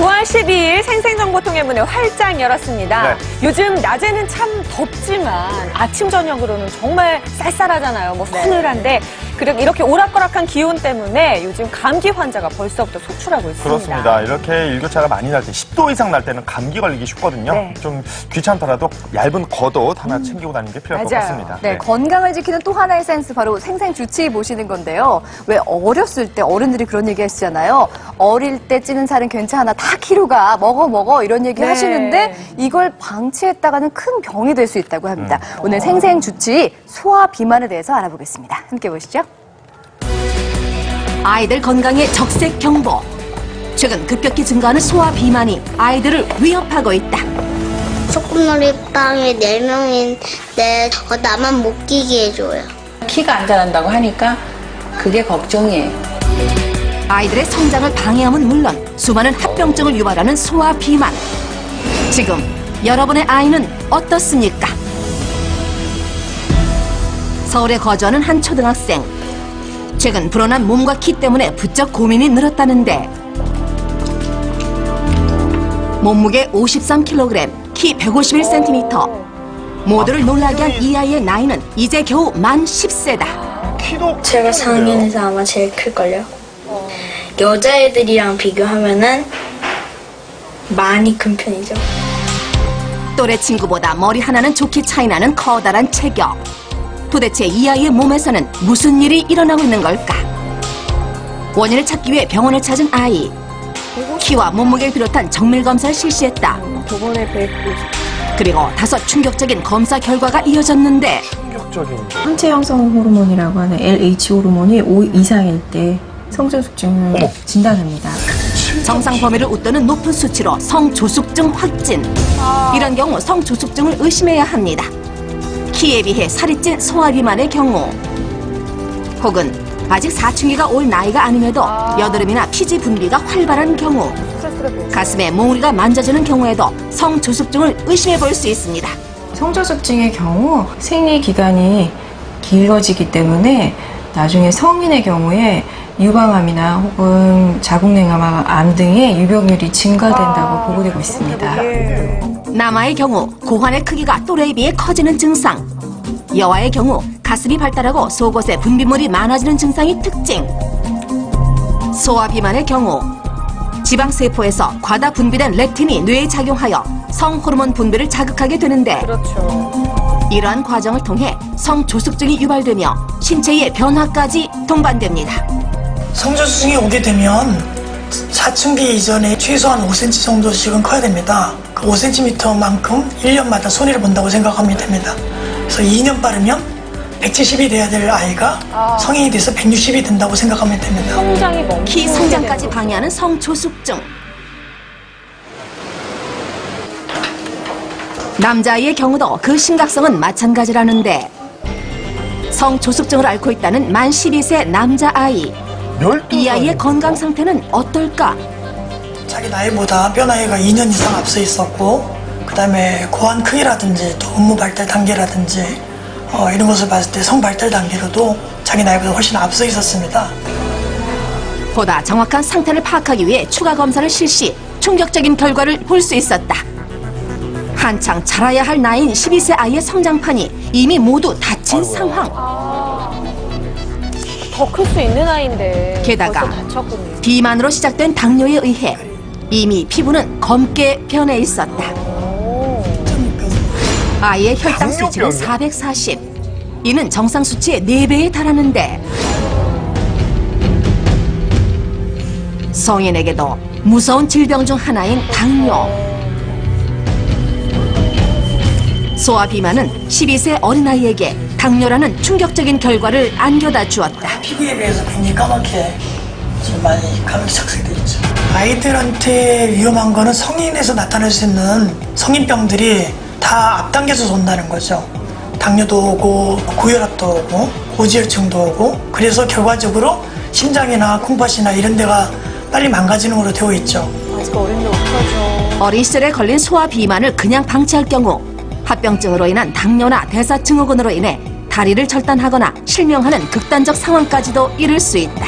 9월 12일 생생정보통의 문을 활짝 열었습니다. 네. 요즘 낮에는 참 덥지만 아침, 저녁으로는 정말 쌀쌀하잖아요. 뭐 서늘한데 그리고 이렇게 오락가락한 기온 때문에 요즘 감기 환자가 벌써부터 속출하고 있습니다. 그렇습니다. 이렇게 일교차가 많이 날 때 10도 이상 날 때는 감기 걸리기 쉽거든요. 네. 좀 귀찮더라도 얇은 겉옷 하나 챙기고 다니는 게 필요할 것 같습니다. 네, 건강을 지키는 또 하나의 센스 바로 생생주치 모시는 건데요. 왜 어렸을 때 어른들이 그런 얘기 하시잖아요. 어릴 때 찌는 살은 괜찮아. 다 키로가 먹어 이런 얘기 네. 하시는데 이걸 방치했다가는 큰 병이 될 수 있다고 합니다. 오늘 생생주치 소화 비만에 대해서 알아보겠습니다. 함께 보시죠. 아이들 건강에 적색 경보. 최근 급격히 증가하는 소화 비만이 아이들을 위협하고 있다. 소꿉놀이방에 4명인데 나만 못 끼게 해줘요. 키가 안 자란다고 하니까 그게 걱정이에요. 아이들의 성장을 방해함은 물론 수많은 합병증을 유발하는 소화 비만. 지금 여러분의 아이는 어떻습니까? 서울에 거주하는 한 초등학생. 최근 불어난 몸과 키 때문에 부쩍 고민이 늘었다는데 몸무게 53kg, 키 151cm. 모두를 놀라게 한 이 아이의 나이는 이제 겨우 만 10세다. 키도 제가 4학년에서 아마 제일 클걸요. 여자애들이랑 비교하면은 많이 큰 편이죠. 또래 친구보다 머리 하나는 좋게 차이나는 커다란 체격. 도대체 이 아이의 몸에서는 무슨 일이 일어나고 있는 걸까? 원인을 찾기 위해 병원을 찾은 아이. 키와 몸무게를 비롯한 정밀 검사를 실시했다. 저번에 150. 그리고 다소 충격적인 검사 결과가 이어졌는데 충격적인. 항체 형성 호르몬이라고 하는 LH 호르몬이 5 이상일 때 성저숙증을 진단합니다. 정상 범위를 웃도는 높은 수치로 성조숙증 확진. 이런 경우 성조숙증을 의심해야 합니다. 키에 비해 살이 찐 소화비만의 경우 혹은 아직 사춘기가 올 나이가 아님에도 여드름이나 피지 분비가 활발한 경우 가슴에 몽우리가 만져지는 경우에도 성조숙증을 의심해 볼 수 있습니다. 성저숙증의 경우 생리 기간이 길어지기 때문에 나중에 성인의 경우에 유방암이나 혹은 자궁내암 등의 유병률이 증가된다고 보고되고 있습니다. 남아의 경우 고환의 크기가 또래에 비해 커지는 증상. 여아의 경우 가슴이 발달하고 속옷에 분비물이 많아지는 증상이 특징. 소화비만의 경우 지방세포에서 과다 분비된 렙틴이 뇌에 작용하여 성호르몬 분비를 자극하게 되는데 이러한 과정을 통해 성조숙증이 유발되며 신체의 변화까지 동반됩니다. 성저숙증이 오게 되면 사춘기 이전에 최소한 5cm 정도씩은 커야 됩니다. 그 5cm만큼 1년마다 손해를 본다고 생각하면 됩니다. 그래서 2년 빠르면 170이 돼야 될 아이가 성인이 돼서 160이 된다고 생각하면 됩니다. 성장이 멈추게 키 성장까지 방해하는 성조숙증. 남자아이의 경우도 그 심각성은 마찬가지라는데 성조숙증을 앓고 있다는 만 12세 남자아이. 이 아이의 건강 상태는 어떨까? 자기 나이보다 뼈 나이가 2년 이상 앞서 있었고 그 다음에 고환 크기라든지 또 업무 발달 단계라든지 이런 것을 봤을 때 성 발달 단계로도 자기 나이보다 훨씬 앞서 있었습니다. 보다 정확한 상태를 파악하기 위해 추가 검사를 실시, 충격적인 결과를 볼 수 있었다. 한창 자라야 할 나이인 12세 아이의 성장판이 이미 모두 닫힌 상황. 더 클 수 있는 아이인데 게다가 벌써 다쳤군요. 비만으로 시작된 당뇨에 의해 이미 피부는 검게 변해 있었다. 아이의 혈당 수치는 440. 이는 정상 수치의 4배에 달하는데 성인에게도 무서운 질병 중 하나인 당뇨. 소화비만은 12세 어린아이에게 당뇨라는 충격적인 결과를 안겨다 주었다. 피부에 비해서 굉장히 까맣게 좀 많이 까맣게 착색돼 있죠. 아이들한테 위험한 거는 성인에서 나타날 수 있는 성인병들이 다 앞당겨서 온다는 거죠. 당뇨도 오고 고혈압도 오고 고지혈증도 오고 그래서 결과적으로 심장이나 콩팥이나 이런 데가 빨리 망가지는 걸로 되어 있죠. 아직 어린데 어떡하죠. 어린 시절에 걸린 소화비만을 그냥 방치할 경우 합병증으로 인한 당뇨나 대사증후군으로 인해 다리를 절단하거나 실명하는 극단적 상황까지도 이를 수 있다.